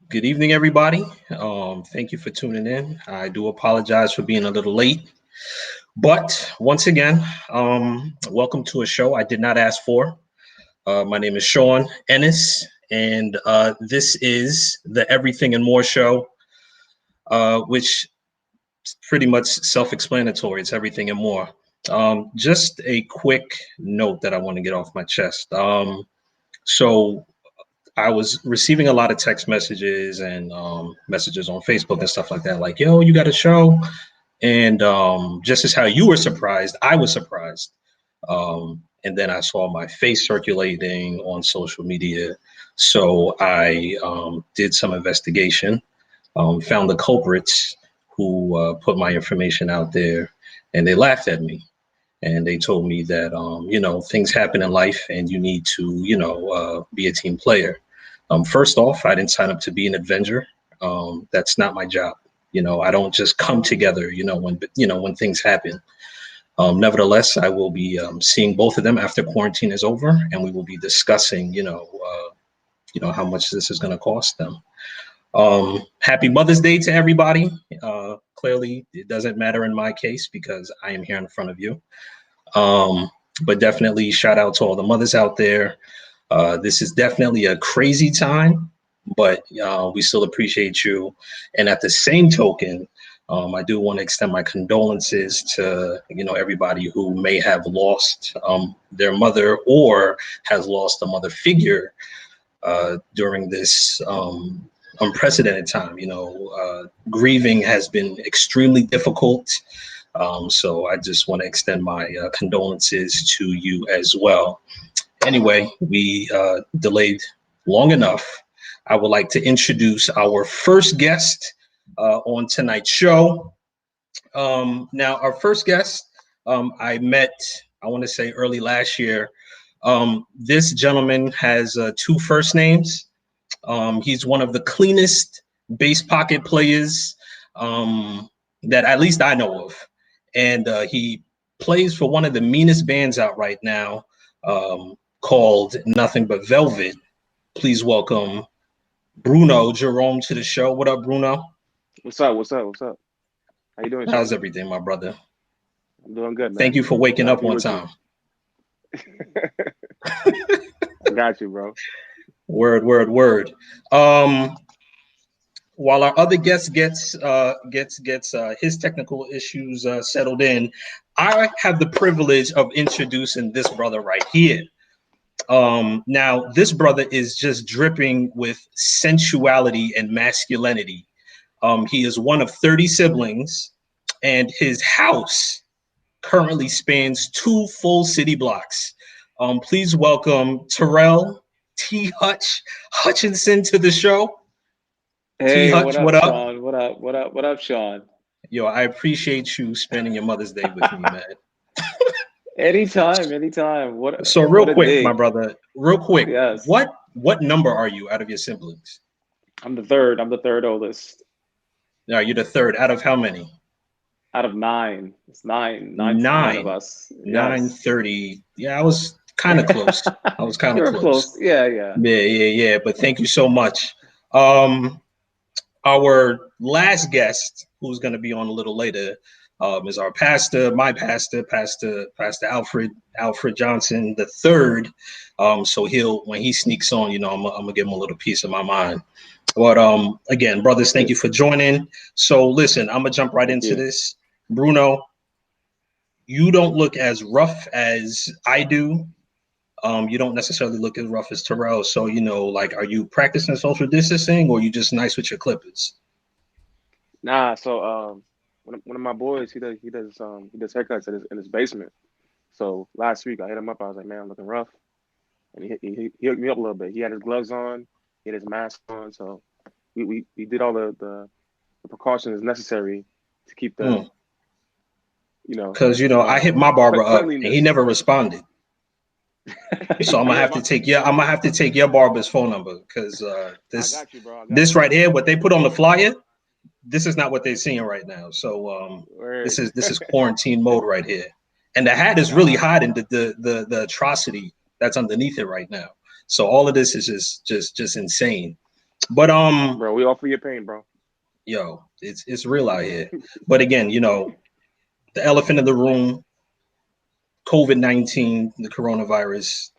Good evening, everybody. Thank you for tuning in. I do apologize for being a little late, but once again, welcome to a show I did not ask for. My name is Sean Ennis, and this is the Everything and More show, which is pretty much self-explanatory. It's everything and more. Just a quick note that I want to get off my chest. So I was receiving a lot of text messages and messages on Facebook and stuff like that, like, yo, you got a show. And just as how you were surprised, I was surprised. And then I saw my face circulating on social media. So I did some investigation, found the culprits who put my information out there, and they laughed at me. And they told me that, things happen in life and you need to, be a team player. First off, I didn't sign up to be an Avenger. That's not my job. I don't just come together, when things happen. Nevertheless, I will be seeing both of them after quarantine is over, and we will be discussing, how much this is going to cost them. Happy Mother's Day to everybody. Clearly, it doesn't matter in my case because I am here in front of you. But definitely shout out to all the mothers out there. This is definitely a crazy time, but we still appreciate you. And at the same token, I do want to extend my condolences to everybody who may have lost their mother or has lost a mother figure during this unprecedented time. Grieving has been extremely difficult. So I just want to extend my condolences to you as well. Anyway, we delayed long enough. I would like to introduce our first guest on tonight's show. Now, our first guest I met, I want to say early last year. This gentleman has two first names. He's one of the cleanest bass pocket players that at least I know of. And he plays for one of the meanest bands out right now, called Nothing But Velvet. Please welcome Bruno Jerome to the show. What up, Bruno? What's up? What's up? What's up? How you doing, How's Sean? everything, my brother? I'm doing good, Thank man. you for waking Glad to up be on with you. time. I got you, bro. Word, word, word. Um, while our other guest gets his technical issues settled in, I have the privilege of introducing this brother right here. Now, this brother is just dripping with sensuality and masculinity. He is one of 30 siblings, and his house currently spans two full city blocks. Please welcome Terrell T. Hutchinson to the show. T. Hey, what Hutch, up, what up? Sean? What up? What up? What up, Sean? Yo, I appreciate you spending your Mother's Day with me, man. Anytime, anytime. What So real what a quick, my day. brother, real quick, Yes. what number are you out of your siblings? I'm the third. I'm the third oldest Now you're the third out of how many? out of nine. It's nine of Nine. us. Yes. 9:30. Yeah, I was kind of close. I was kind You of were close. close. Yeah, yeah. Yeah. But thank you so much. Um, our last guest, who's going to be on a little later, is our pastor, my pastor, Pastor Alfred Johnson the third. So he'll when he sneaks on, I'm gonna give him a little piece of my mind. But again, brothers, thank you for joining. So listen, I'm gonna jump right Thank into you. this. Bruno, you don't look as rough as I do. You don't necessarily look as rough as Terrell. So, like, are you practicing social distancing or you just nice with your clippers? Nah, so one of my boys, he does haircuts in his basement. So last week I hit him up. I was like, man, I'm looking rough, and he hooked me up a little bit. He had his gloves on, he had his mask on, so we did all the precautions necessary to keep the Mm. you know Because, I hit my barber up and he cleanliness. never responded. So I'm gonna Yeah, have to take your barber's phone number because I this got you, bro. I got this you. right here, what they put on the flyer, this is not what they're seeing right now. So this Word. is this is quarantine mode right here. And the hat is really Nah, hiding the atrocity that's underneath it right now. So all of this is just insane. But Bro, we all for your pain, bro. yo, it's real out here. But again, the elephant in the room, COVID-19, the coronavirus.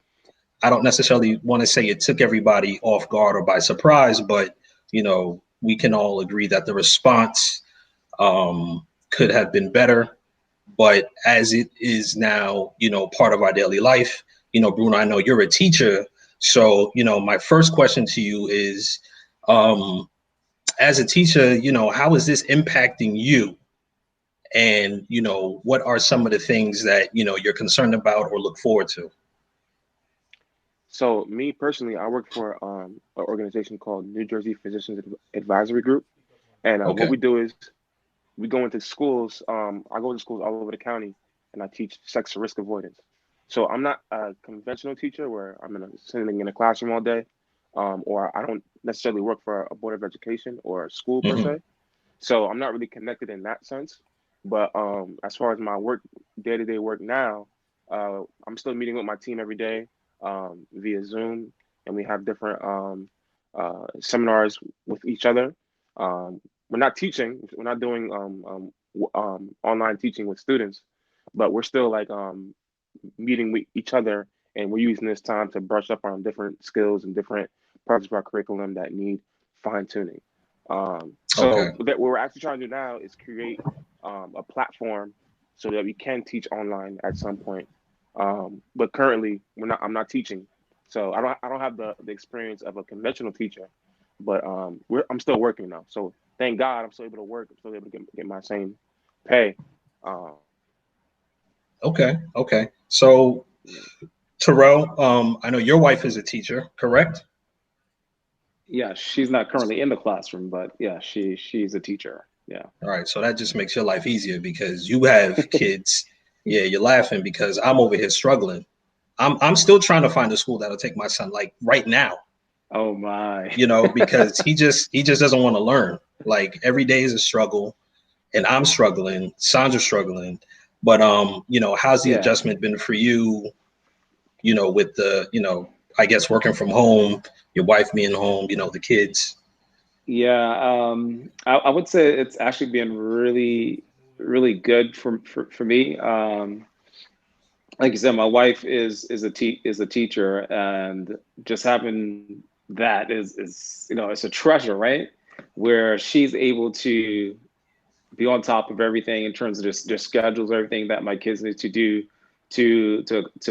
I don't necessarily want to say it took everybody off guard or by surprise, but we can all agree that the response could have been better. But as it is now, part of our daily life, Bruno, I know you're a teacher. So, my first question to you is, um, as a teacher, how is this impacting you? And, what are some of the things that, you're concerned about or look forward to? So me personally, I work for an organization called New Jersey Physicians Advisory Group, and what Okay. we do is we go into schools. I go to schools all over the county, and I teach sex risk avoidance. So I'm not a conventional teacher where sitting in a classroom all day, or I don't necessarily work for a board of education or a school per Hmm. se. So I'm not really connected in that sense. But as far as my work, day-to-day work now, I'm still meeting with my team every day via Zoom, and we have different seminars with each other. We're not teaching, we're not doing online teaching with students, but we're still like meeting with each other, and we're using this time to brush up on different skills and different parts of our curriculum that need fine tuning. So Okay. what we're actually trying to do now is create a platform so that we can teach online at some point. But currently, we're not. I'm not teaching, so I don't have the experience of a conventional teacher. But I'm still working now. So thank God I'm still able to work. I'm still able to get my same pay. Um, Okay. Okay. So, Terrell, I know your wife is a teacher, correct? Yeah, she's not currently in the classroom, but yeah, she's a teacher. Yeah. All right. So that just makes your life easier because you have kids. Yeah, you're laughing because I'm over here struggling. I'm still trying to find a school that'll take my son like right now, Oh my. because he just doesn't want to learn. Like every day is a struggle, and I'm struggling, Sandra's struggling. But how's the Yeah. adjustment been for you, with the, I guess working from home, your wife being home, the kids. Yeah, I would say it's actually been really good for me. Like you said, my wife is a teacher, and just having that is it's a treasure, right? Where she's able to be on top of everything in terms of their schedules, everything that my kids need to do to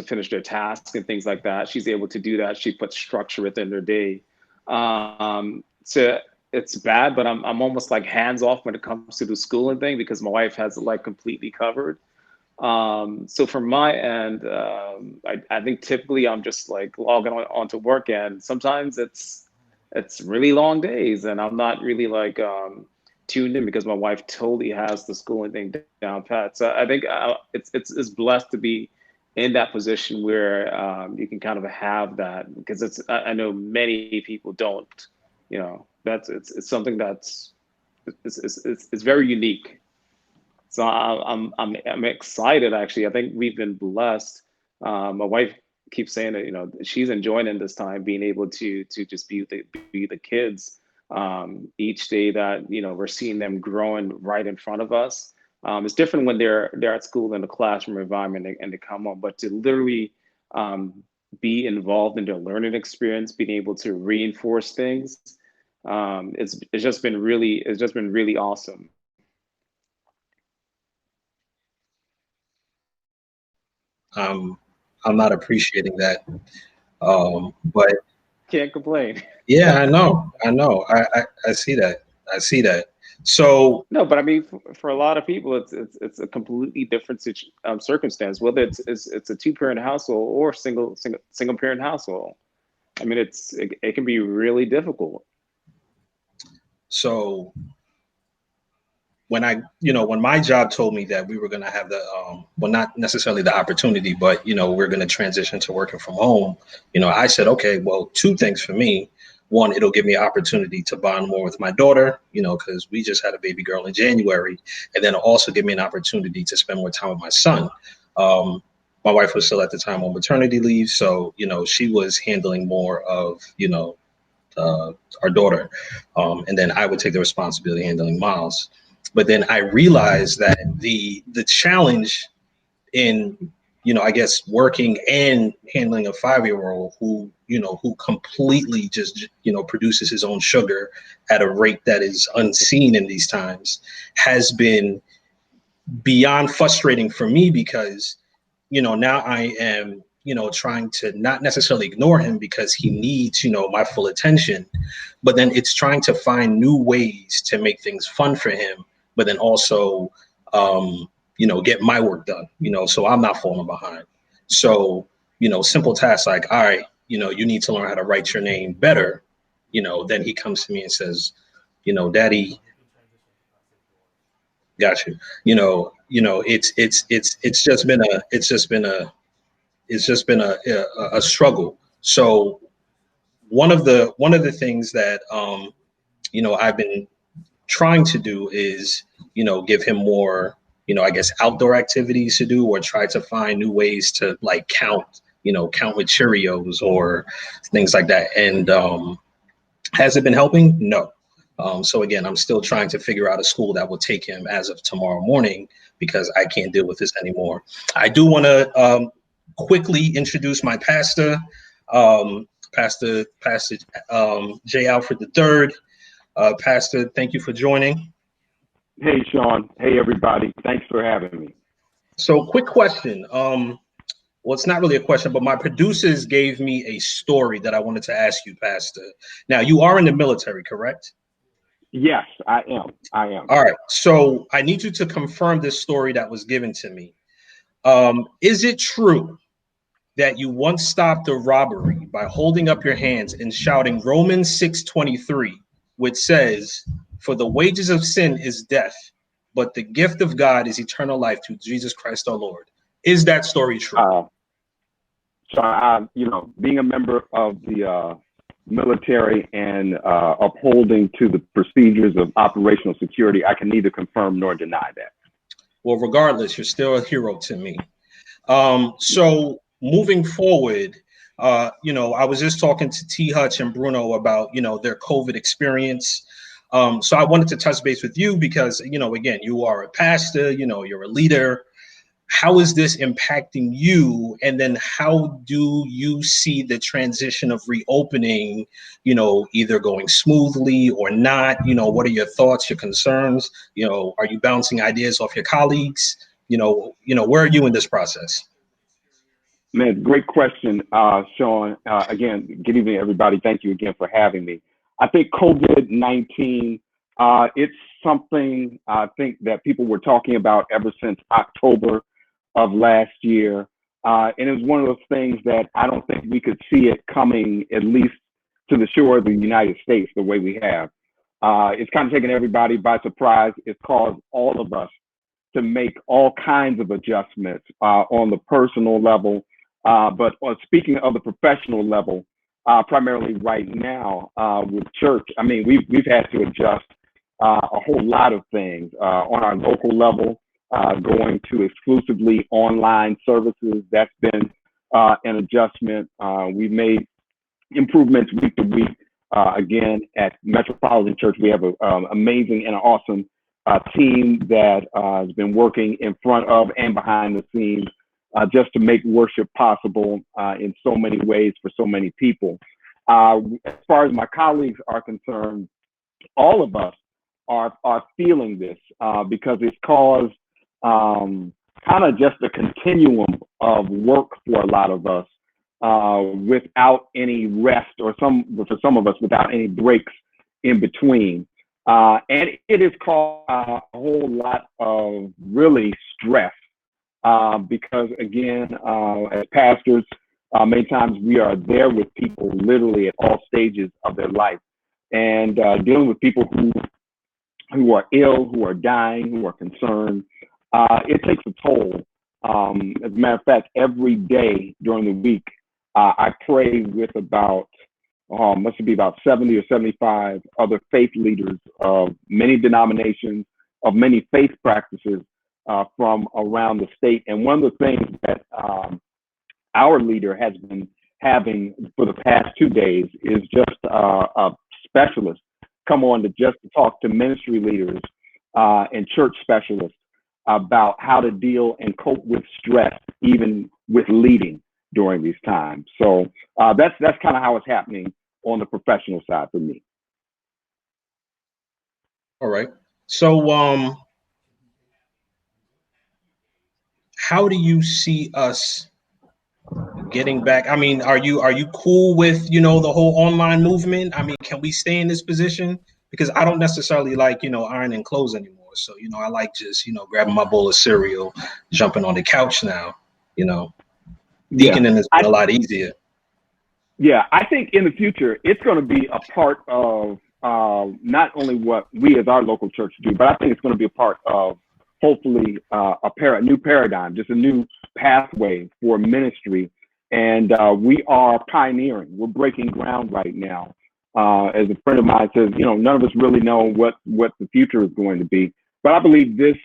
finish their tasks and things like that. She's able to do that. She puts structure within their day. So it's bad, but I'm almost like hands off when it comes to the schooling thing because my wife has it like completely covered. So from my end, I think typically I'm just like logging on to work, and sometimes it's really long days, and I'm not really like tuned in because my wife totally has the schooling thing down pat. So I think it's blessed to be in that position where you can kind of have that because I know many people don't, that's it's something that's it's very unique. So I'm excited actually. I think we've been blessed. My wife keeps saying that she's enjoying in this time being able to just be the kids each day that we're seeing them growing right in front of us. It's different when they're at school in the classroom environment and they come home, but to literally um, be involved in their learning experience, being able to reinforce things, it's just been really awesome. um I'm not appreciating that. But Can't complain. yeah, I know, I see that, I see that. So No, but I mean, for a lot of people, it's a completely different circumstance. Whether it's a two-parent household or single parent household. I mean, it can be really difficult. so when when my job told me that we were going to have the well, not necessarily the opportunity, but we're going to transition to working from home, I said, okay, well, two things for me. One, it'll give me an opportunity to bond more with my daughter, because we just had a baby girl in January, and then it'll also give me an opportunity to spend more time with my son. My wife was still at the time on maternity leave, so she was handling more of our daughter, and then I would take the responsibility of handling Miles. But then I realized that the challenge in, I guess, working and handling a 5-year old who completely just produces his own sugar at a rate that is unseen in these times has been beyond frustrating for me, because now I am trying to not necessarily ignore him because he needs my full attention, but then it's trying to find new ways to make things fun for him, but then also get my work done, so I'm not falling behind. So simple tasks like, all right, you need to learn how to write your name better. Then he comes to me and says, Daddy, got you. It's just been a struggle. So one of the things that I've been trying to do is give him more, I guess, outdoor activities to do, or try to find new ways to like count with Cheerios or things like that. And has it been helping? No. So again, I'm still trying to figure out a school that will take him as of tomorrow morning, because I can't deal with this anymore. I do want to quickly introduce my pastor, Pastor J. Alfred III. Pastor, thank you for joining. Hey, Sean. Hey, everybody. Thanks for having me. So, quick question. Well, it's not really a question, but my producers gave me a story that I wanted to ask you, Pastor. Now, you are in the military, correct? Yes, I am. I am. All right. So, I need you to confirm this story that was given to me. Is it true that you once stopped a robbery by holding up your hands and shouting Romans 6:23, which says, "For the wages of sin is death, but the gift of God is eternal life through Jesus Christ our Lord"? Is that story true? Being a member of the military and upholding to the procedures of operational security, I can neither confirm nor deny that. Well, regardless, you're still a hero to me. So moving forward, I was just talking to T. Hutch and Bruno about, their COVID experience. So I wanted to touch base with you because, again, you are a pastor, you're a leader. How is this impacting you? And then how do you see the transition of reopening, either going smoothly or not? What are your thoughts, your concerns? Are you bouncing ideas off your colleagues? Where are you in this process? Man, great question, Sean. Again, good evening, everybody. Thank you again for having me. I think COVID-19, it's something I think that people were talking about ever since October of last year. And it was one of those things that I don't think we could see it coming, at least to the shore of the United States, the way we have. It's kind of taken everybody by surprise. It's caused all of us to make all kinds of adjustments on the personal level. But speaking of the professional level, primarily right now with church, I mean, we've had to adjust a whole lot of things on our local level, going to exclusively online services. That's been an adjustment. We've made improvements week to week. Again, at Metropolitan Church, we have an amazing and awesome team that has been working in front of and behind the scenes just to make worship possible in so many ways for so many people. As far as my colleagues are concerned, all of us are feeling this because it's caused kind of just a continuum of work for a lot of us without any rest, or for some of us without any breaks in between. And it has caused a whole lot of really stress because, again, as pastors, many times we are there with people literally at all stages of their life, and dealing with people who are ill, who are dying, who are concerned. It takes a toll. As a matter of fact, every day during the week, I pray with about must be about 70 or 75 other faith leaders of many denominations, of many faith practices from around the state. And one of the things that our leader has been having for the past 2 days is just a specialist come on to just talk to ministry leaders and church specialists about how to deal and cope with stress, even with leading during these times. So that's kind of how it's happening on the professional side for me. All right. So how do you see us getting back? I mean, are you cool with, the whole online movement? I mean, can we stay in this position? Because I don't necessarily like, ironing clothes anymore. So, I like just, grabbing my bowl of cereal, jumping on the couch now, you know. Yeah, Deaconing has I been a lot easier. Yeah, I think in the future it's going to be a part of not only what we as our local church do, but I think it's going to be a part of hopefully a new paradigm, just a new pathway for ministry. And we are pioneering. We're breaking ground right now. As a friend of mine says, none of us really know what the future is going to be. But I believe this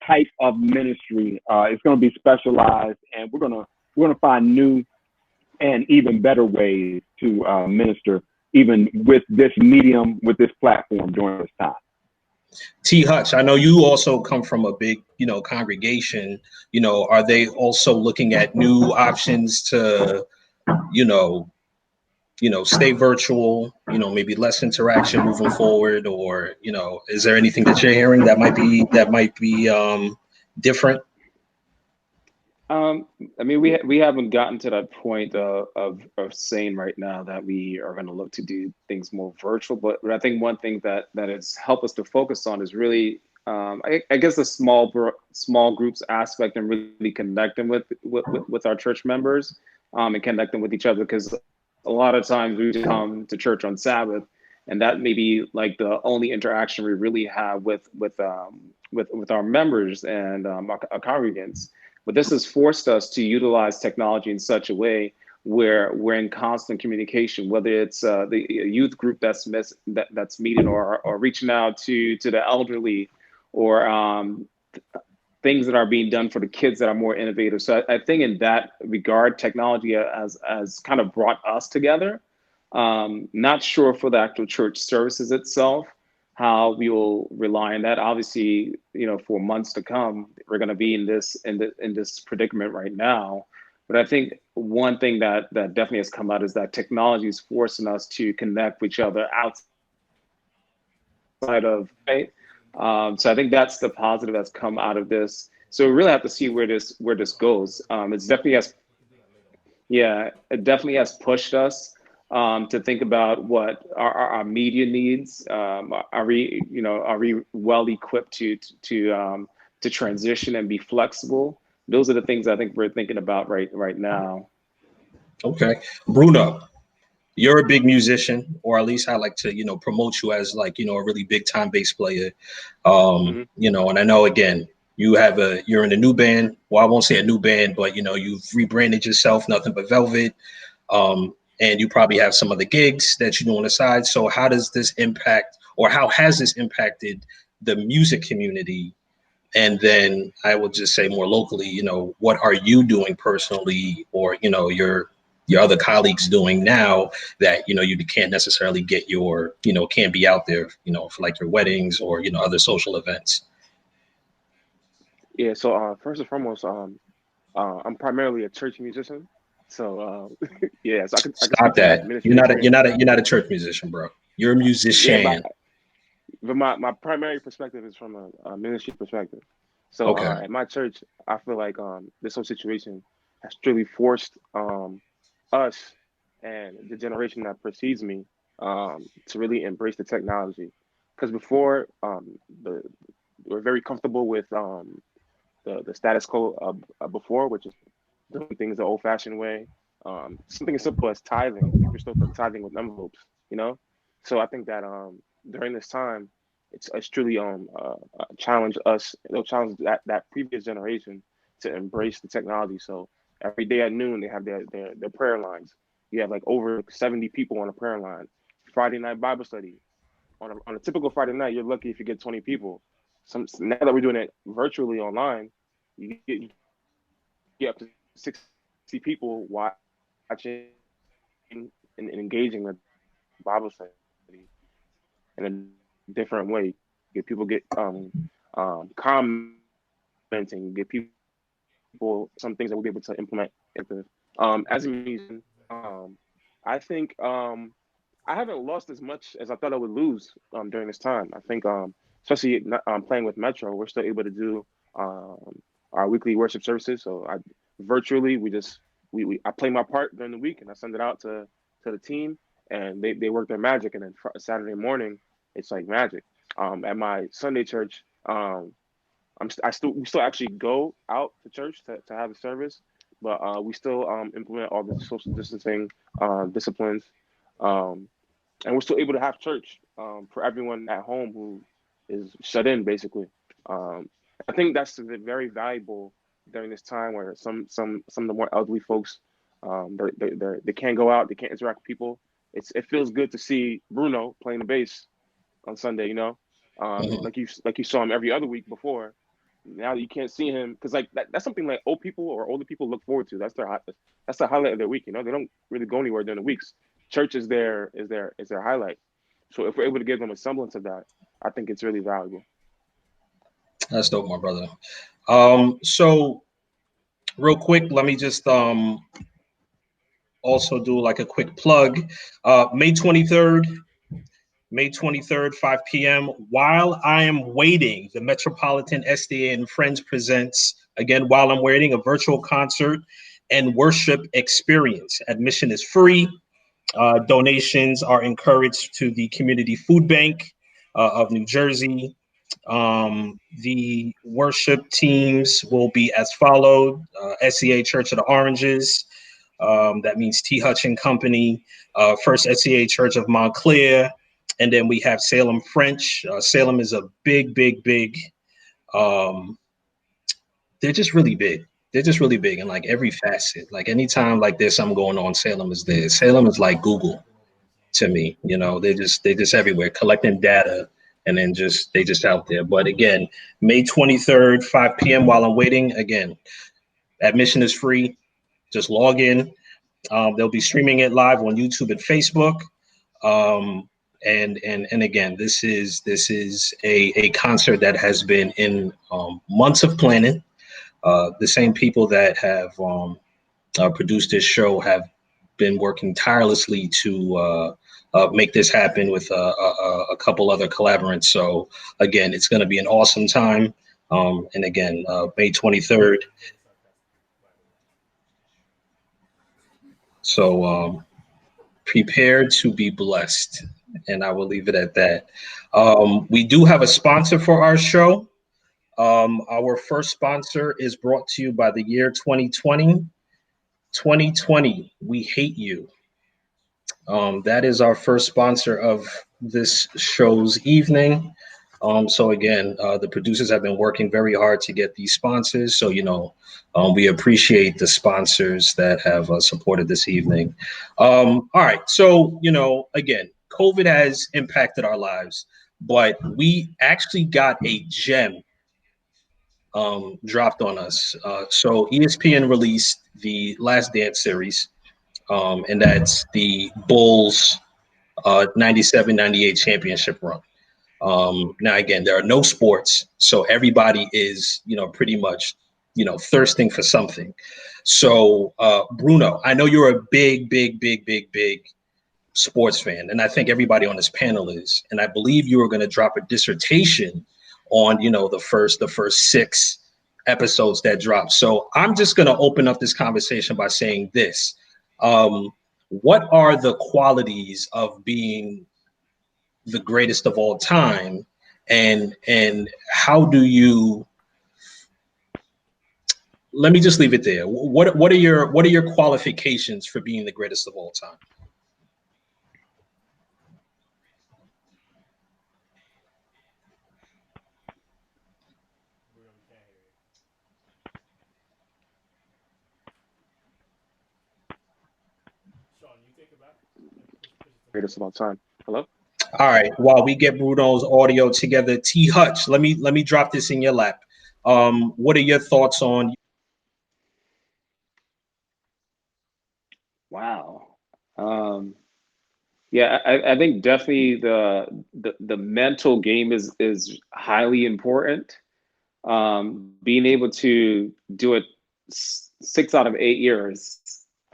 type of ministry is going to be specialized, and we're gonna find new and even better ways to minister, even with this medium, with this platform during this time. T. Hutch, I know you also come from a big, congregation. Are they also looking at new options to, you know, stay virtual, maybe less interaction moving forward, or, is there anything that you're hearing that might be different? Um, I mean, we haven't gotten to that point of saying right now that we are going to look to do things more virtual. But I think one thing that has helped us to focus on is really, I guess, the small groups aspect, and really connecting with our church members, and connecting with each other, because a lot of times we just come to church on Sabbath, and that may be like the only interaction we really have with our members and our congregants. But this has forced us to utilize technology in such a way where we're in constant communication, whether it's the youth group that's meeting, or reaching out to the elderly, or things that are being done for the kids that are more innovative. So I think in that regard, technology has kind of brought us together. Not sure for the actual church services itself, how we will rely on that. Obviously, for months to come, we're going to be in this predicament right now. But I think one thing that definitely has come out is that technology is forcing us to connect with each other outside of, right? So I think that's the positive that's come out of this. So we really have to see where this goes. It definitely has pushed us to think about what our media needs. Are we well equipped to transition and be flexible? Those are the things I think we're thinking about right now. Okay. Bruno, you're a big musician, or at least I like to, promote you as, like, a really big time bass player. Hmm. And I know, again, you're in a new band. Well, I won't say a new band, but you've rebranded yourself, Nothing But Velvet. And you probably have some other gigs that you do on the side. So how does this impact, or how has this impacted the music community? And then I would just say more locally, what are you doing personally, or, your other colleagues doing now that, you can't necessarily get can't be out there, for like your weddings or, other social events. Yeah. So first and foremost, I'm primarily a church musician. So yeah, so I could Stop speak to my that. You're ministry not a, you're experience. not a, you're not a church musician, bro. You're a Yeah, musician. but my primary perspective is from a ministry perspective. So Okay. at my church, I feel like this whole situation has really forced us and the generation that precedes me to really embrace the technology. Because before, the we're very comfortable with the status quo of before, which is doing things the old-fashioned way. Something as simple as tithing. People still tithing with envelopes, you know. So I think that during this time, it's truly challenge us. It'll challenge that previous generation to embrace the technology. So every day at noon, they have their prayer lines. You have like over 70 people on a prayer line. Friday night Bible study. On a typical Friday night, you're lucky if you get 20 people. Now that we're doing it virtually online, you get up to 60 people. Why? and engaging with Bible study in a different way. Get people get commenting, get people some things that we'll be able to implement into. As a musician, I think I haven't lost as much as I thought I would lose during this time. I think, especially playing with Metro, we're still able to do our weekly worship services. So I virtually we I play my part during the week and I send it out to the team and they work their magic. And then Saturday morning, it's like magic. At my Sunday church, I still we still actually go out to church to have a service, but we still implement all the social distancing disciplines. Um, and we're still able to have church for everyone at home who is shut in, basically. I think that's very valuable during this time where some of the more elderly folks they can't go out, they can't interact with people. It feels good to see Bruno playing the bass on Sunday, Mhm. like you saw him every other week before. Now you can't see him because like that's something like old people or older people look forward to. That's the highlight of their week. They don't really go anywhere during the weeks. Church is their highlight. So if we're able to give them a semblance of that, I think it's really valuable. That's dope, my brother. So real quick, let me just also do like a quick plug. May 23rd, May 23rd, 5 p.m. While I am waiting, the Metropolitan SDA and Friends presents, again, while I'm waiting, a virtual concert and worship experience. Admission is free. Donations are encouraged to the Community Food Bank of New Jersey. The worship teams will be as followed: SEA Church of the Oranges, that means T. Hutch and Company, First SEA Church of Montclair, and then we have Salem French. Salem is a big, big, big. Um, they're just really big. They're just really big in like every facet. Like anytime like there's something going on, Salem is there. Salem is like Google to me. They just everywhere collecting data and then they just out there. But again, May 23rd, 5 p.m. while I'm waiting. Again, admission is free. Just log in. They'll be streaming it live on YouTube and Facebook. Um, and again, this is a concert that has been in months of planning. The same people that have produced this show have been working tirelessly to make this happen with a couple other collaborators. So again, it's going to be an awesome time. And again, May 23rd. So prepare to be blessed. And I will leave it at that. We do have a sponsor for our show. Our first sponsor is brought to you by the year 2020. 2020, we hate you. That is our first sponsor of this show's evening. So again, the producers have been working very hard to get these sponsors. So we appreciate the sponsors that have supported this evening. All right, so again, COVID has impacted our lives, but we actually got a gem dropped on us. So ESPN released the Last Dance series, and that's the Bulls 97-98 championship run. Now, again, there are no sports, so everybody is, pretty much, thirsting for something. So, Bruno, I know you're a big, big, big, big, big sports fan, and I think everybody on this panel is. And I believe you were going to drop a dissertation on, the first six episodes that dropped. So I'm just going to open up this conversation by saying this. What are the qualities of being the greatest of all time, and how do you, let me just leave it there. What are your qualifications for being the greatest of all time? Greatest of all time. Hello. All right, while we get Bruno's audio together, T Hutch, let me drop this in your lap. What are your thoughts on Wow. Yeah, I think definitely the mental game is highly important. Being able to do it 6 out of 8 years,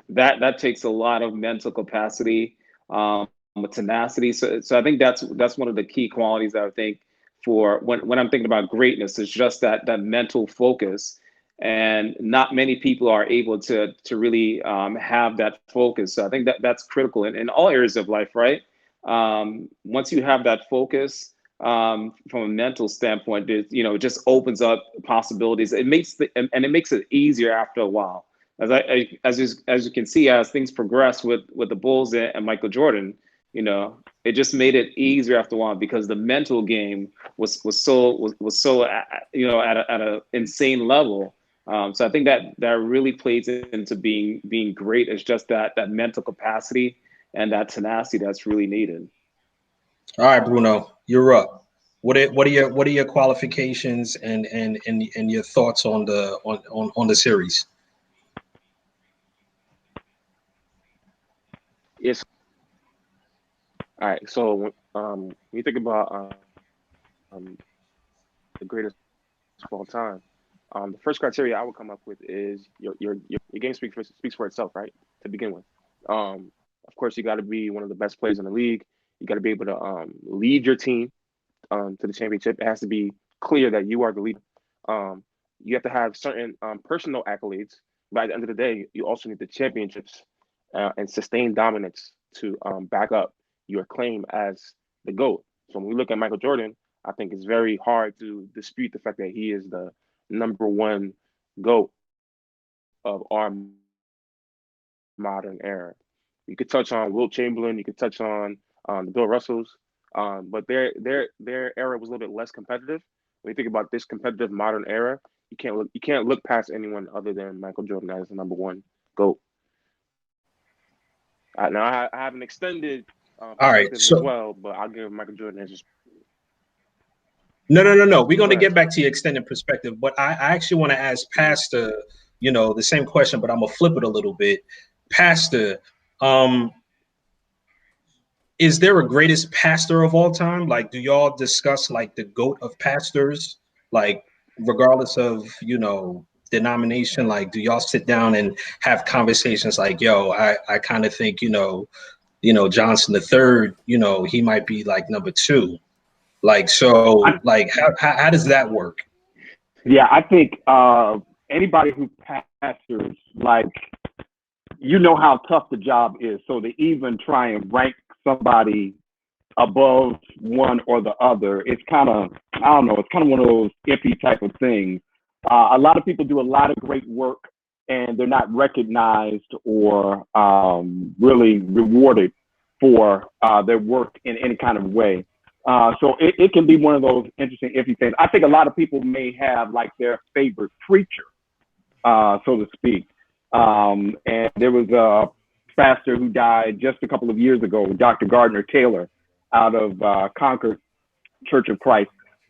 that takes a lot of mental capacity, with tenacity. So I think that's one of the key qualities that I think for when I'm thinking about greatness is just that mental focus. And not many people are able to really have that focus. So I think that's critical in all areas of life, right? Once you have that focus, from a mental standpoint, it just opens up possibilities. It makes and it makes it easier after a while. As you can see, as things progress with the Bulls and Michael Jordan, it just made it easier after a while because the mental game was so at a insane level. So I think that really plays into being great. Is just that mental capacity and that tenacity that's really needed. All right, Bruno, you're up. What are your qualifications and your thoughts on the series? Yes. All right. So when you think about the greatest of all time, the first criteria I would come up with is your game speaks for itself, right? To begin with, of course, you got to be one of the best players in the league. You got to be able to lead your team to the championship. It has to be clear that you are the leader. Um, you have to have certain personal accolades, but at the end of the day, you also need the championships and sustained dominance to back up your claim as the GOAT. So when we look at Michael Jordan, I think it's very hard to dispute the fact that he is the number one GOAT of our modern era. You could touch on Wilt Chamberlain, you could touch on the Bill Russells, but their era was a little bit less competitive. When you think about this competitive modern era, you can't look past anyone other than Michael Jordan as the number one GOAT. Now I have an extended All right, perspective as so well, but I'll give Michael Jordan as just no. We're going go to ahead. get back to your extended perspective, but I actually want to ask Pastor, the same question, but I'm gonna flip it a little bit. Pastor, um, is there a greatest pastor of all time? Like, do y'all discuss like the goat of pastors, like regardless of denomination? Like, do y'all sit down and have conversations like, yo, I kind of think Johnson the third, he might be like number two. Like, so I, like how does that work? yeah, I think anybody who pastors, like, you know how tough the job is. So to even try and rank somebody above one or the other, it's kind of, I don't know, it's kind of one of those iffy type of things. A lot of people do a lot of great work and they're not recognized or really rewarded for their work in any kind of way. So it can be one of those interesting iffy things. I think a lot of people may have like their favorite preacher, so to speak. And there was a pastor who died just a couple of years ago, Dr. Gardner Taylor, out of Concord Church of Christ,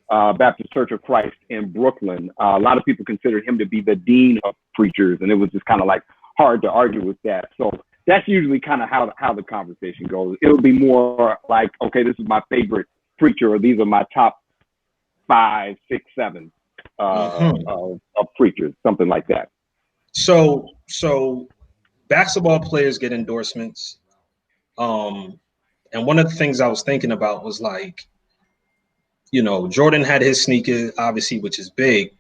Baptist Church of Christ in Brooklyn. A lot of people considered him to be the dean of preachers, and it was just kind of like hard to argue with that. So that's usually kind of how the conversation goes. It'll be more like, okay, this is my favorite preacher, or these are my top 5, 6, 7 Hmm. of preachers, something like that. So basketball players get endorsements. And one of the things I was thinking about was like, Jordan had his sneaker, obviously, which is big.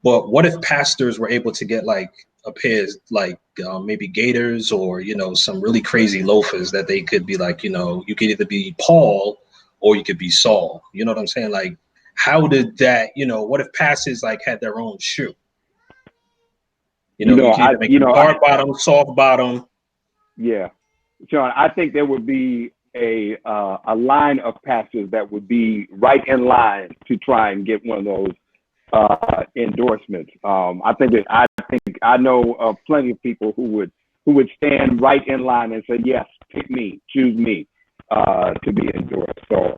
But what if pastors were able to get like a pair, like maybe Gators or some really crazy loafers that they could be like, you could either be Paul or you could be Saul. You know what I'm saying? Like, how did that? What if pastors like had their own shoe? You You know, could either make them hard bottom, soft bottom. yeah, Sean, I think there would be a line of pastors that would be right in line to try and get one of those endorsements. I think I know of plenty of people who would stand right in line and say, yes, pick me, choose me to be endorsed. So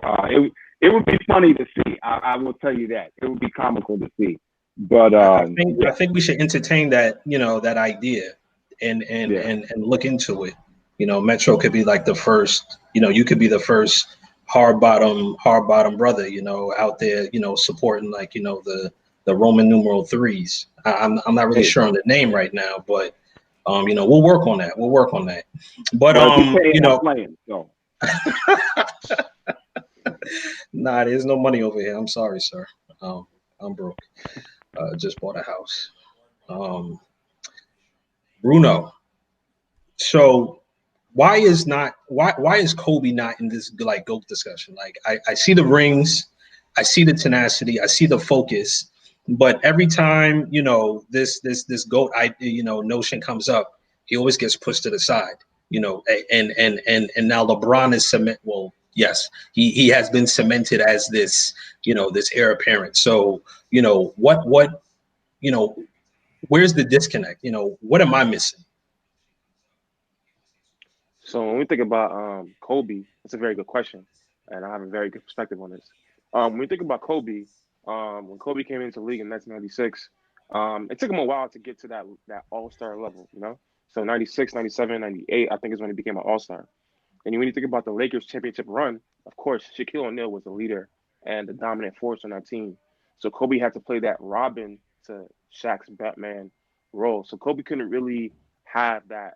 it would be funny to see. I will tell you that it would be comical to see. But I think yeah, I think we should entertain that that idea. Yeah. and look into it. Metro could be like the first. You could be the first hard bottom brother. Out there. Supporting like the Roman numeral threes. I'm not really Hey, sure on the name right now, but we'll work on that. We'll work on that. But Well, if you pay, I'm playing. So nah, there's no money over here. I'm sorry, sir. I'm broke. Just bought a house. Um, Bruno. So why is Kobe not in this like GOAT discussion? Like I see the rings, I see the tenacity, I see the focus, but every time this GOAT notion comes up, he always gets pushed to the side. And now LeBron is cement. Well, yes, he has been cemented as this heir apparent. So what you know where's the disconnect? What am I missing? So when we think about Kobe, that's a very good question, and I have a very good perspective on this. When we think about Kobe, when Kobe came into the league in 1996, it took him a while to get to that All Star level. So 96, 97, 98, I think is when he became an All Star. And when you think about the Lakers championship run, of course, Shaquille O'Neal was the leader and the dominant force on that team. So Kobe had to play that Robin to Shaq's Batman role. So Kobe couldn't really have that.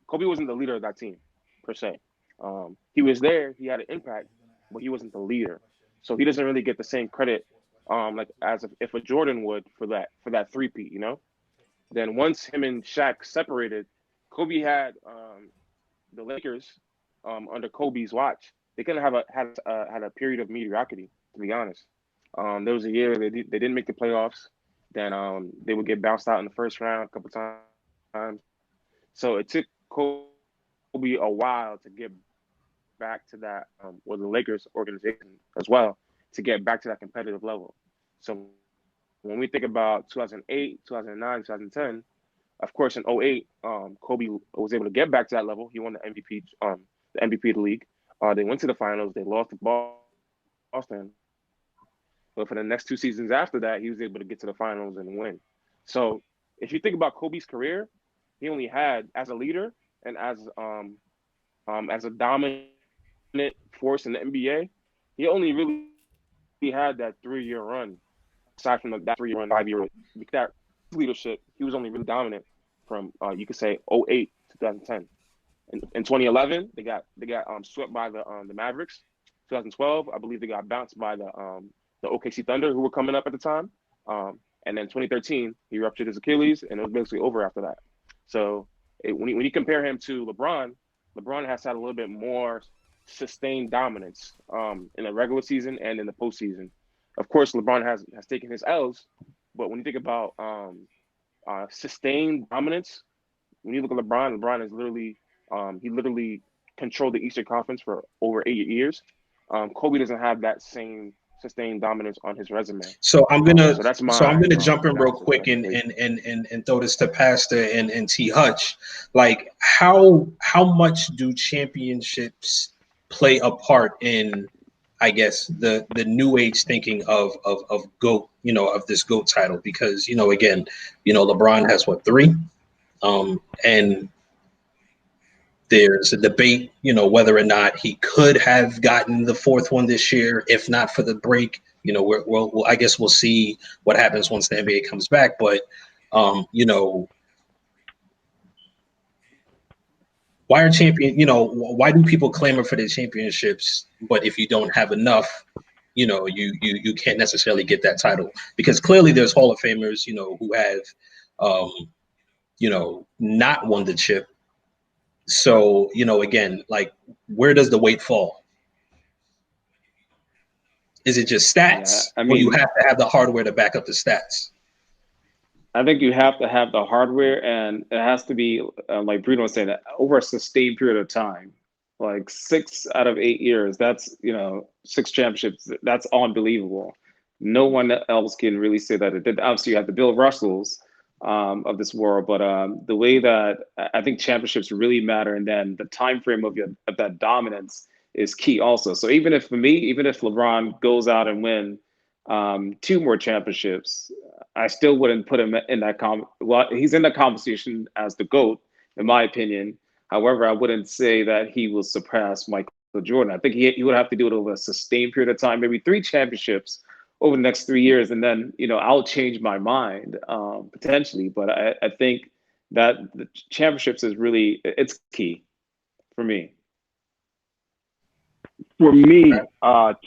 Kobe wasn't the leader of that team per se. He was there, he had an impact, but he wasn't the leader. So he doesn't really get the same credit, like as if a Jordan would for that three-peat. Then once him and Shaq separated, Kobe had the Lakers under Kobe's watch. They couldn't have had a period of mediocrity, to be honest. There was a year they didn't make the playoffs. Then they would get bounced out in the first round a couple times. So it took Kobe a while to get back to that, or the Lakers organization as well, to get back to that competitive level. So when we think about 2008, 2009, 2010, of course, in '08, Kobe was able to get back to that level. He won the MVP of the league. They went to the finals. They lost to Boston. But for the next two seasons after that, he was able to get to the finals and win. So if you think about Kobe's career, he only had as a leader and as a dominant force in the NBA, he only really had that 3-year run. Aside from that 3-year run, 5-year, because that his leadership, he was only really dominant from you could say '08 to 2010. In 2011, they got swept by the Mavericks. 2012, I believe they got bounced by the OKC Thunder, who were coming up at the time. And then 2013, he ruptured his Achilles, and it was basically over after that. So when you compare him to LeBron, LeBron has had a little bit more sustained dominance in the regular season and in the postseason. Of course, LeBron has taken his L's, but when you think about sustained dominance, when you look at LeBron, LeBron is literally controlled the Eastern Conference for over 8 years. Kobe doesn't have that same sustained dominance on his resume. So I'm gonna So that's so I'm my gonna jump in real analysis of quick that equation. and throw this to Pastor and T Hutch. Like how much do championships play a part in, I guess, the new age thinking of GOAT, of this GOAT title? Because again, LeBron has what, three? And there's a debate, whether or not he could have gotten the fourth one this year, if not for the break. I guess we'll see what happens once the NBA comes back. But, why are champion? Why do people clamor for their championships? But if you don't have enough, you can't necessarily get that title, because clearly there's Hall of Famers, who have, not won the chip. So, again, like, where does the weight fall? Is it just yeah, stats, I or you mean, have to have the hardware to back up the stats? I think you have to have the hardware, and it has to be like Bruno was saying, over a sustained period of time, like 6 out of 8 years. That's 6 championships. That's unbelievable. No one else can really say that it did. Obviously, you have the Bill Russells of this world, but the way that I think championships really matter, and then the time frame of that dominance is key also. So even if for me, even if LeBron goes out and win 2 more championships, I still wouldn't put him in that well, he's in the conversation as the GOAT, in my opinion. However, I wouldn't say that he will surpass Michael Jordan. I think he would have to do it over a sustained period of time, maybe 3 championships over the next 3 years, and then I'll change my mind potentially. But I think that the championships is really it's key for me. For me,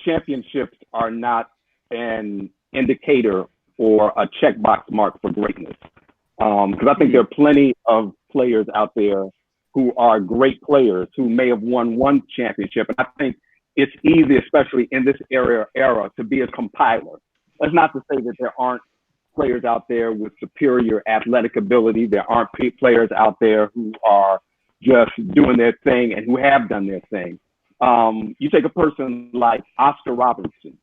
championships are not an indicator or a checkbox mark for greatness. Because I think there are plenty of players out there who are great players who may have won one championship. And I think it's easy, especially in this era, to be a compiler. That's not to say that there aren't players out there with superior athletic ability. There aren't players out there who are just doing their thing and who have done their thing. You take a person like Oscar Robertson.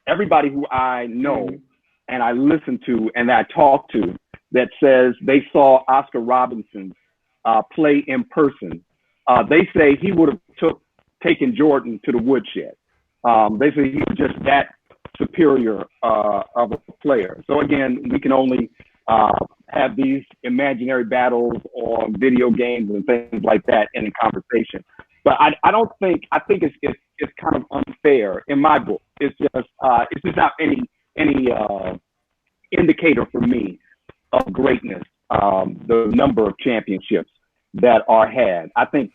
Everybody who I know and I listen to and that I talk to that says they saw Oscar Robertson play in person, they say he would have taken Jordan to the woodshed. They say he was just that superior of a player. So again, we can only have these imaginary battles on video games and things like that in a conversation. But I don't think I think it's kind of unfair in my book. It's just not any indicator for me of greatness. The number of championships that are had. I think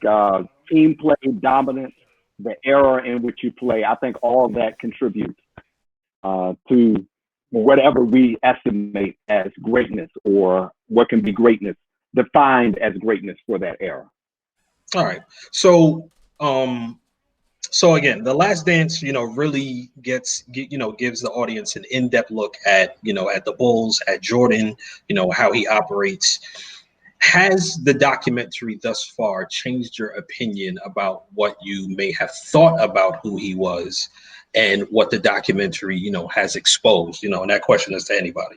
team play, dominance, the era in which you play. I think all of that contributes to whatever we estimate as greatness or what can be greatness defined as greatness for that era. All right. So, so again, The Last Dance, really gives the audience an in-depth look at, at the Bulls, at Jordan, how he operates. Has the documentary thus far changed your opinion about what you may have thought about who he was and what the documentary, has exposed? And that question is to anybody.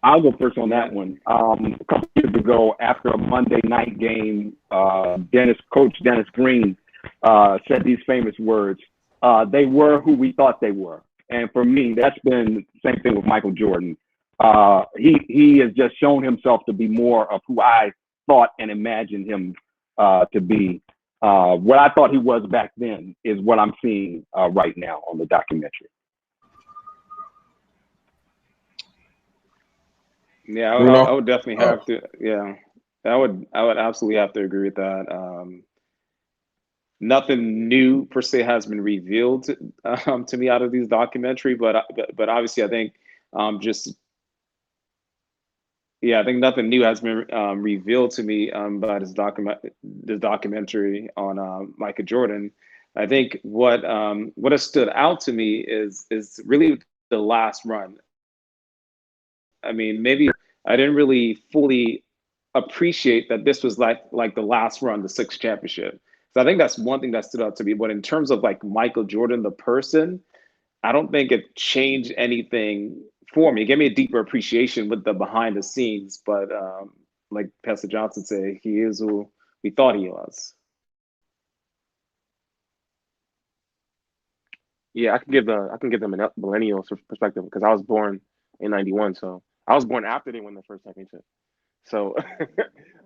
I'll go first on that one. A couple years ago, after a Monday night game, Coach Dennis Green said these famous words: "They were who we thought they were." And for me, that's been the same thing with Michael Jordan. He has just shown himself to be more of who I thought and imagined him to be. What I thought he was back then is what I'm seeing right now on the documentary. Yeah, Bruno? I would definitely have to. Yeah, I would absolutely have to agree with that. Nothing new per se has been revealed to me out of these documentary, but obviously I think just yeah, I think nothing new has been revealed to me by this documentary on Michael Jordan. I think what has stood out to me is really the last run. I mean, maybe I didn't really fully appreciate that this was like the last run, the sixth championship. So I think that's one thing that stood out to me. But in terms of like Michael Jordan, the person, I don't think it changed anything for me. It gave me a deeper appreciation with the behind the scenes. But like Pastor Johnson said, he is who we thought he was. Yeah, I can give them a millennial perspective because I was born in '91, so I was born after they won the first championship. So,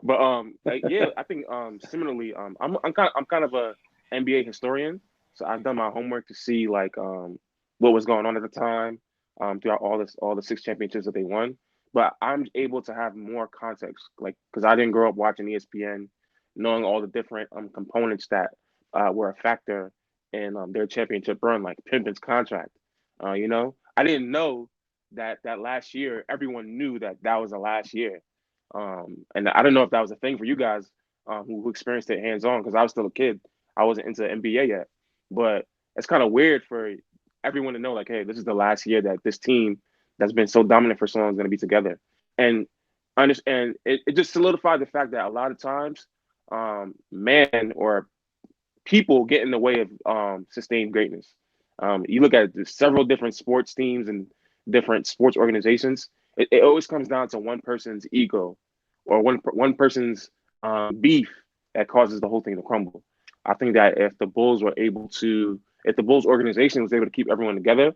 but yeah, I think similarly, I'm kind of a NBA historian, so I've done my homework to see like what was going on at the time, throughout all the six championships that they won. But I'm able to have more context, like because I didn't grow up watching ESPN, knowing all the different components that were a factor in their championship run, like Pippen's contract. I didn't know that last year everyone knew that was the last year. And I don't know if that was a thing for you guys who experienced it hands on because I was still a kid. I wasn't into NBA yet, but it's kind of weird for everyone to know, like, hey, this is the last year that this team that's been so dominant for so long is going to be together. And understand it just solidified the fact that a lot of times, man or people get in the way of sustained greatness. You look at several different sports teams and different sports organizations. It always comes down to one person's ego or one person's beef that causes the whole thing to crumble. I think that if the Bulls organization was able to keep everyone together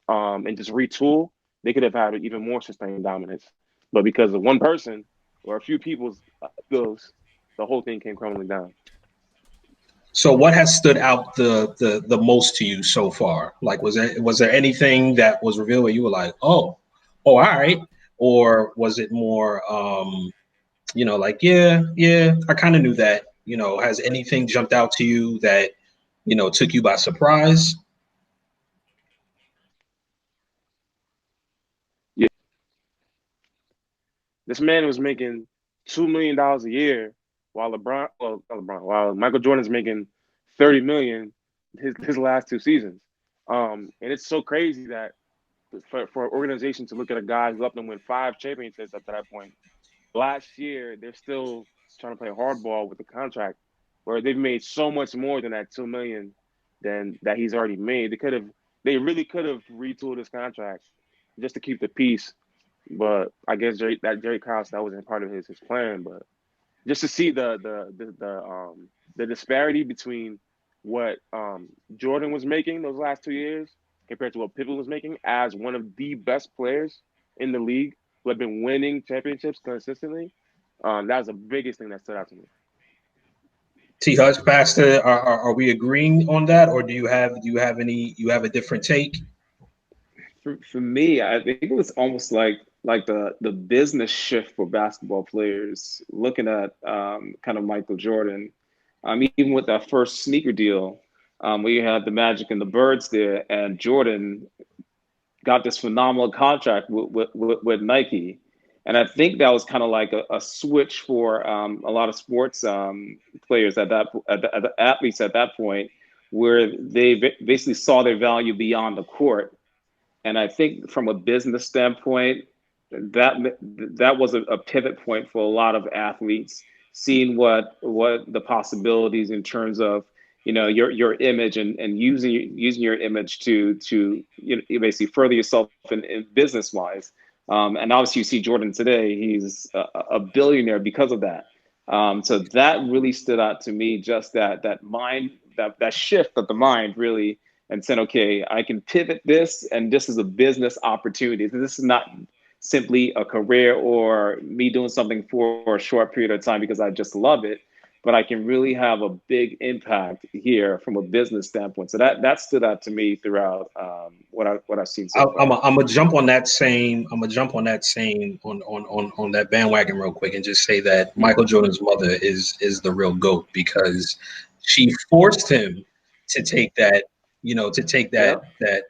and just retool, they could have had even more sustained dominance. But because of one person or a few people's skills, the whole thing came crumbling down. So what has stood out the most to you so far? Like was there anything that was revealed where you were like, oh, all right, or was it more like yeah, I kind of knew that. Has anything jumped out to you that took you by surprise? Yeah, this man was making $2 million a year, while while Michael Jordan's making 30 million his last 2 seasons. And it's so crazy that for an organization to look at a guy who's up and win 5 championships up to that point, last year they're still trying to play hardball with the contract, where they've made so much more than that 2 million than that he's already made. They really could have retooled his contract just to keep the peace, but I guess Jerry Krause, that wasn't part of his plan. But just to see the disparity between what Jordan was making those last 2 years compared to what Pippen was making as one of the best players in the league who had been winning championships consistently. That was the biggest thing that stood out to me. T. Hutch, Pastor, are we agreeing on that, or do you have a different take? For me, I think it was almost like the business shift for basketball players, looking at kind of Michael Jordan, even with that first sneaker deal, where you had the Magic and the Birds there, and Jordan got this phenomenal contract with Nike. And I think that was kind of like a switch for a lot of sports players at the athletes at that point, where they basically saw their value beyond the court. And I think from a business standpoint, that that was a pivot point for a lot of athletes, seeing what the possibilities in terms of your image and using your image to you basically further yourself in business wise. And obviously, you see Jordan today; he's a billionaire because of that. So that really stood out to me. Just that mind, that shift of the mind, really, and said, okay, I can pivot this, and this is a business opportunity. This is not simply a career or me doing something for a short period of time because I just love it, but I can really have a big impact here from a business standpoint. So that stood out to me throughout what I've seen so I'm far. gonna jump on that same. I'm gonna jump on that same on that bandwagon real quick and just say that Michael Jordan's mother is the real goat because she forced him to take that Yeah.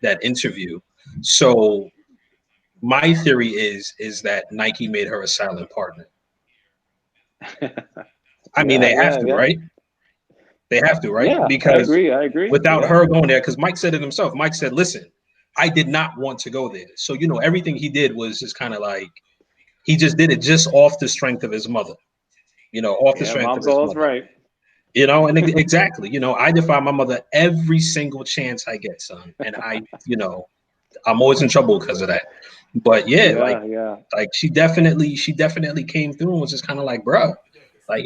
that interview. So my theory is that Nike made her a silent partner. I mean, Yeah, they have yeah, to, yeah. right? They have to, right? Yeah, I Because agree. I agree. without Yeah. her going there, because Mike said it himself. Mike said, "Listen, I did not want to go there." So everything he did was just kind of like he just did it just off the strength of his mother. Off the Yeah, strength of mom's his always mother. right. And exactly. I defy my mother every single chance I get, son, and I'm always in trouble because of that. But yeah, Yeah, yeah. like she definitely came through and was just kind of like, bruh, like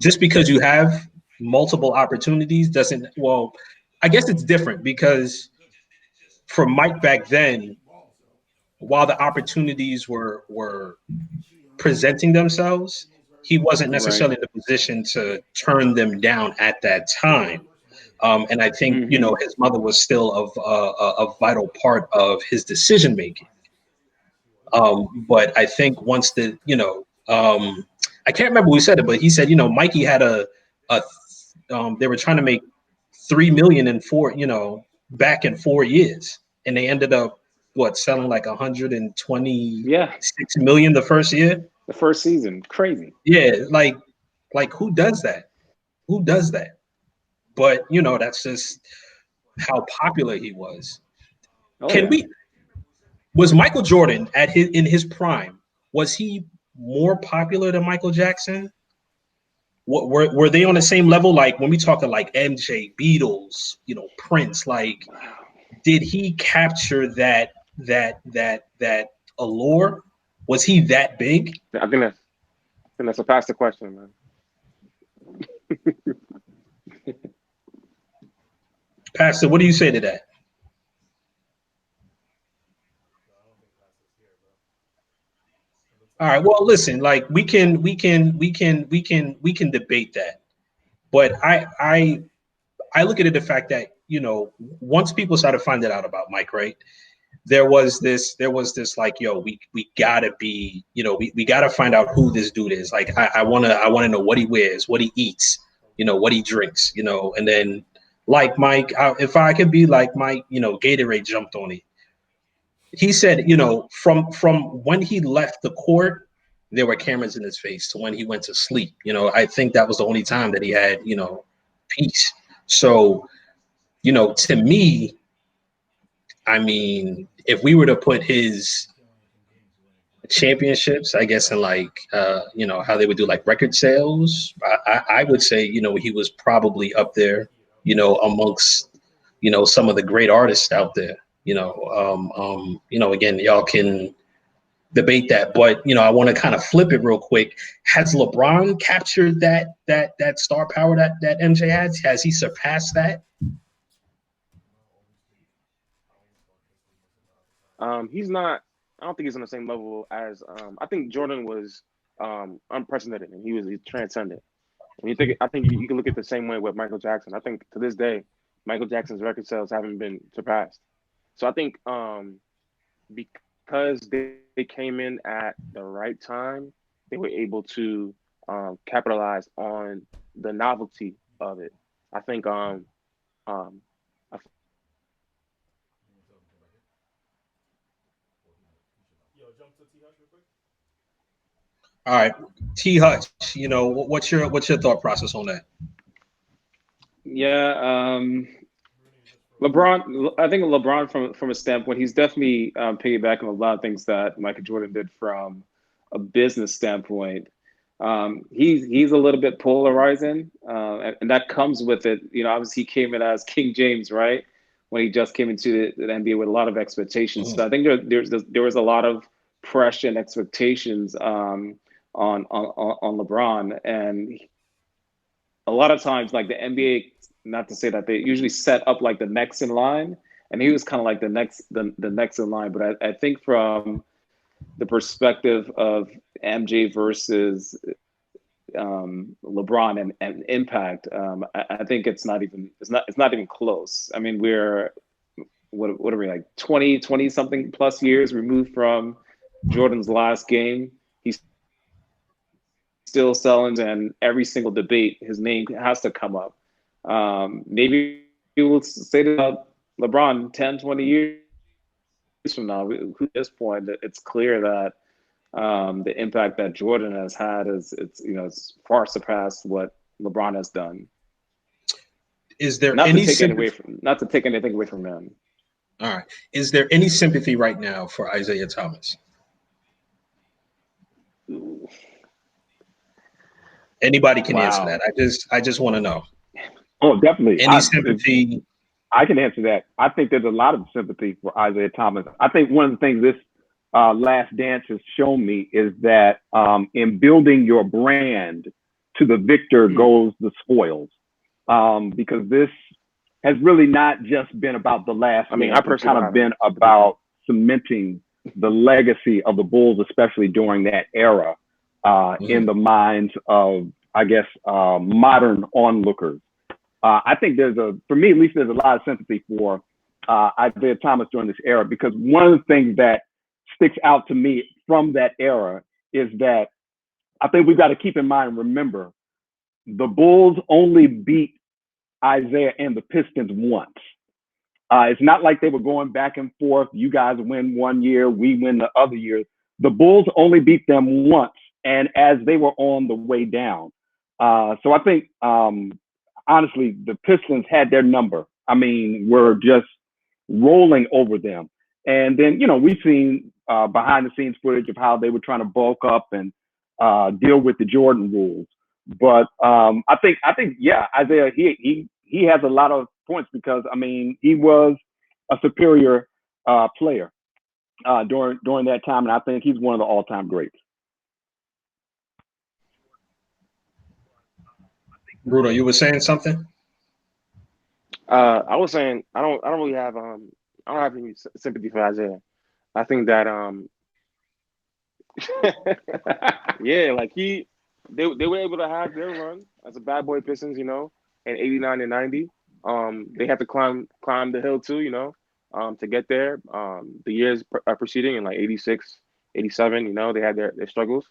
just because you have multiple opportunities doesn't well I guess it's different because for Mike back then, while the opportunities were presenting themselves, he wasn't Right. necessarily in a position to turn them down at that time. And I think Hmm. his mother was still a vital part of his decision making. But I think once I can't remember who said it, but he said, Mikey had a they were trying to make 3 million in back in 4 years, and they ended up selling like 126 Yeah. million the first year. The first season, crazy. Yeah, like who does that? Who does that? But that's just how popular he was. Oh Can yeah. we Was Michael Jordan in his prime? Was he more popular than Michael Jackson? What were they on the same level? Like when we talk of like MJ, Beatles, Prince, like did he capture that allure? Was he that big? I think that's a past the question, man. Pastor, what do you say to that? All right. Well, listen, like we can debate that, but I look at it the fact that once people started finding out about Mike, right? There was this like, yo, we gotta be, we gotta find out who this dude is. Like, I wanna know what he wears, what he eats, what he drinks, and then like Mike, if I could be like Mike, Gatorade jumped on it. He said, from when he left the court, there were cameras in his face to when he went to sleep. I think that was the only time that he had, peace. So, to me, I mean, if we were to put his championships, I guess, in like, how they would do like record sales, I would say, he was probably up there, amongst, some of the great artists out there. Again, y'all can debate that, but I want to kind of flip it real quick. Has LeBron captured that star power that MJ has? Has he surpassed that? He's not. I don't think he's on the same level as. I think Jordan was unprecedented, and he's transcendent. And I think you can look at it the same way with Michael Jackson. I think to this day, Michael Jackson's record sales haven't been surpassed. So I think because they came in at the right time, they were able to capitalize on the novelty of it. I think um, I All right, T Hutch, what's your thought process on that? Yeah, LeBron. I think LeBron, from a standpoint, he's definitely piggybacking a lot of things that Michael Jordan did from a business standpoint. He's a little bit polarizing, and that comes with it. Obviously, he came in as King James, right? When he just came into the NBA with a lot of expectations. So I think there was a lot of pressure and expectations on LeBron, and a lot of times, like the NBA, not to say that they usually set up like the next in line, and he was kind of like the next in line. But I think from the perspective of MJ versus LeBron and impact, I think it's not even close. I mean, we're what are we, like 20 something plus years removed from Jordan's last game. He's still selling, and every single debate, his name has to come up. Maybe we'll say that about LeBron 10, 20 years from now. At this point, it's clear that the impact that Jordan has had it's far surpassed what LeBron has done. Is there any sympathy? Not to take anything away from him. All right. Is there any sympathy right now for Isaiah Thomas? Anybody can answer that. Wow. I just want to know. Oh, definitely. Any sympathy? I can answer that. I think there's a lot of sympathy for Isaiah Thomas. I think one of the things this last dance has shown me is that in building your brand, to the victor goes the spoils. Because this has really not just been about the last dance. It's kind of been about cementing the legacy of the Bulls, especially during that era, in the minds of, I guess, modern onlookers. I think for me at least, there's a lot of sympathy for Isaiah Thomas during this era, because one of the things that sticks out to me from that era is that I think we've got to keep in mind and remember the Bulls only beat Isaiah and the Pistons once. It's not like they were going back and forth. You guys win one year, we win the other year. The Bulls only beat them once, and as they were on the way down. So I think, honestly, the Pistons had their number. I mean, we're just rolling over them. And then, we've seen behind the scenes footage of how they were trying to bulk up and deal with the Jordan rules. But I think, yeah, Isaiah, he has a lot of points because, I mean, he was a superior player during that time, and I think he's one of the all-time greats. Bruno, you were saying something? I was saying I don't really have I don't have any sympathy for Isaiah. I think that Yeah, like they were able to have their run as a bad boy Pistons, in '89 and '90. They had to climb the hill too, to get there. The years preceding in like '86, '87, they had their struggles,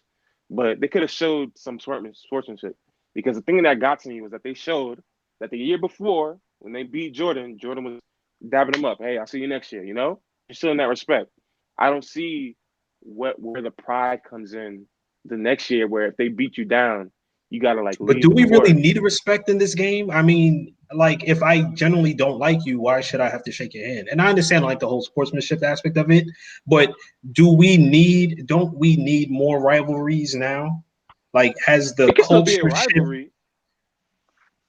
but they could have showed some sportsmanship because the thing that got to me was that they showed that the year before when they beat Jordan, Jordan was dabbing them up. Hey, I'll see you next year. You're showing that respect. I don't see where the pride comes in the next year, where if they beat you down, you gotta like But leave do the we really court. need respect in this game? I mean, like, if I generally don't like you, why should I have to shake your hand? And I understand like the whole sportsmanship aspect of it, but don't we need more rivalries now? Like, has the It can still be a culture shift? rivalry.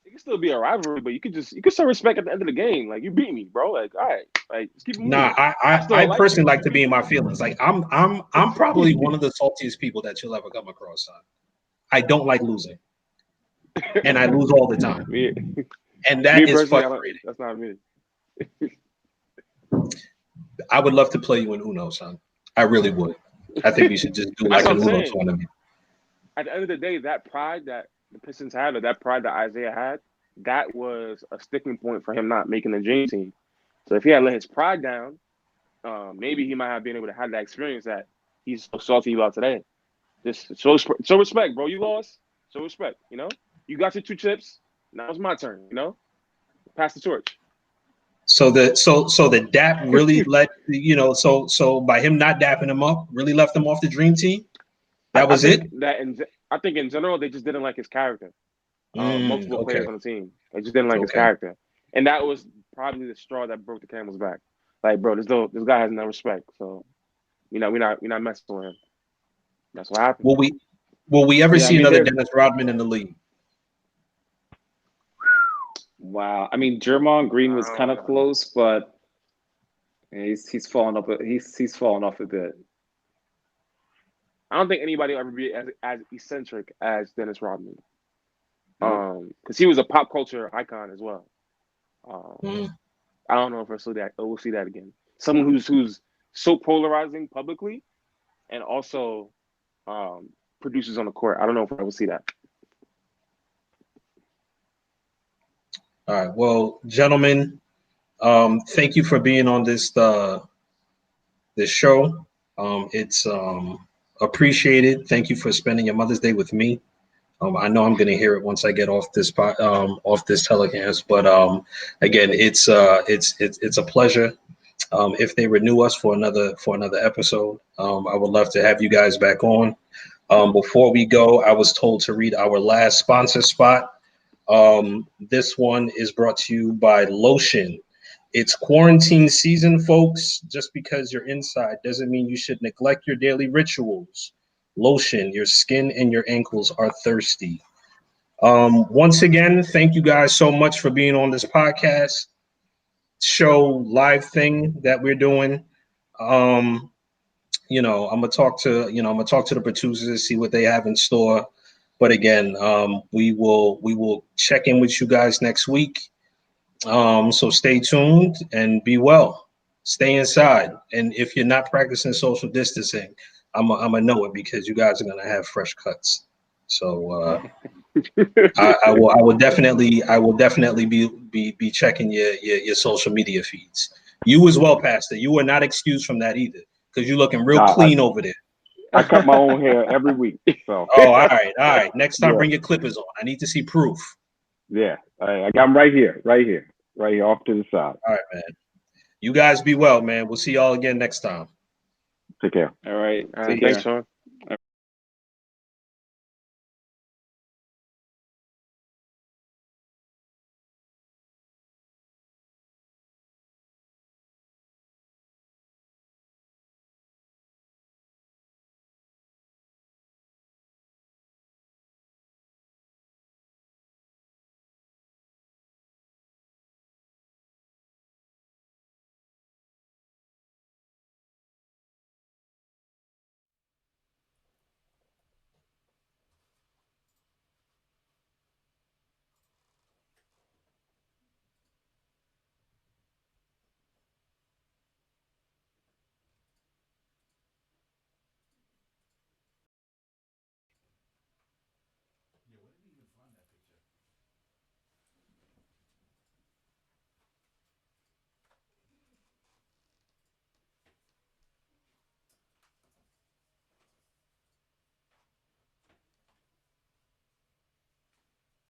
It can still be a rivalry, but you can still respect at the end of the game. Like you beat me, bro. Like all right, like just keep it Nah, moving. I, I I still I don't like you, personally but like you to be beat in my me. feelings. Like I'm probably one of the saltiest people that you'll ever come across, son. I don't like losing, and I lose all the time, me, and me that is personally, I don't. frustrating. That's not me. I would love to play you in Uno, son. I really would. I think we should just do That's like what an I'm Uno saying. tournament. At the end of the day, that pride that the Pistons had, or that pride that Isaiah had, that was a sticking point for him not making the dream team. So if he had let his pride down, maybe he might have been able to have that experience that he's so salty about today. Just show respect, bro. You lost. Show respect. You got your 2 chips. Now it's my turn. Pass the torch. So the DAP really let so by him not dapping him up, really left him off the dream team. I, That I was it. think that I think in general they just didn't like his character. Multiple Okay, players on the team, they just didn't like his okay. character, and that was probably the straw that broke the camel's back. Like, bro, this guy has no respect. So we're not messing with him. That's what happened. Will we will we ever Yeah, I see mean, another there's Dennis Rodman in the league? Wow. I mean, Jermon Green was kind of um, close, but he's fallen up. He's fallen off a bit. I don't think anybody will ever be as eccentric as Dennis Rodman. Nope. Because he was a pop culture icon as well. Um, Mm. I don't know if we'll see that again. Someone who's so polarizing publicly and also um, produces on the court. I don't know if I will see that. All right. Well, gentlemen, thank you for being on this show. It's appreciated. Thank you for spending your Mother's Day with me. I know I'm going to hear it once I get off this telecast, but again, it's a pleasure. If they renew us for another episode, I would love to have you guys back on. Before we go, I was told to read our last sponsor spot. This one is brought to you by Lotion. It's quarantine season, folks. Just because you're inside doesn't mean you should neglect your daily rituals. Lotion, your skin and your ankles are thirsty. Once again, thank you guys so much for being on this podcast show live thing that we're doing. Um, I'm gonna talk to the producers, see what they have in store. But again, we will check in with you guys next week. So stay tuned and be well. Stay inside, and if you're not practicing social distancing, I'm a know it because you guys are gonna have fresh cuts. So I will definitely be checking your social media feeds. You as well, Pastor. You are not excused from that either because you're looking real Uh, clean over there. I cut my own hair every week. So Oh, all right, all right. Next time, yeah, bring your clippers on. I need to see proof. yeah. I got them right here, off to the side. All right, man. You guys be well, man. We'll see y'all again next time. Take care. All right. All Take right, thanks, care. Sean.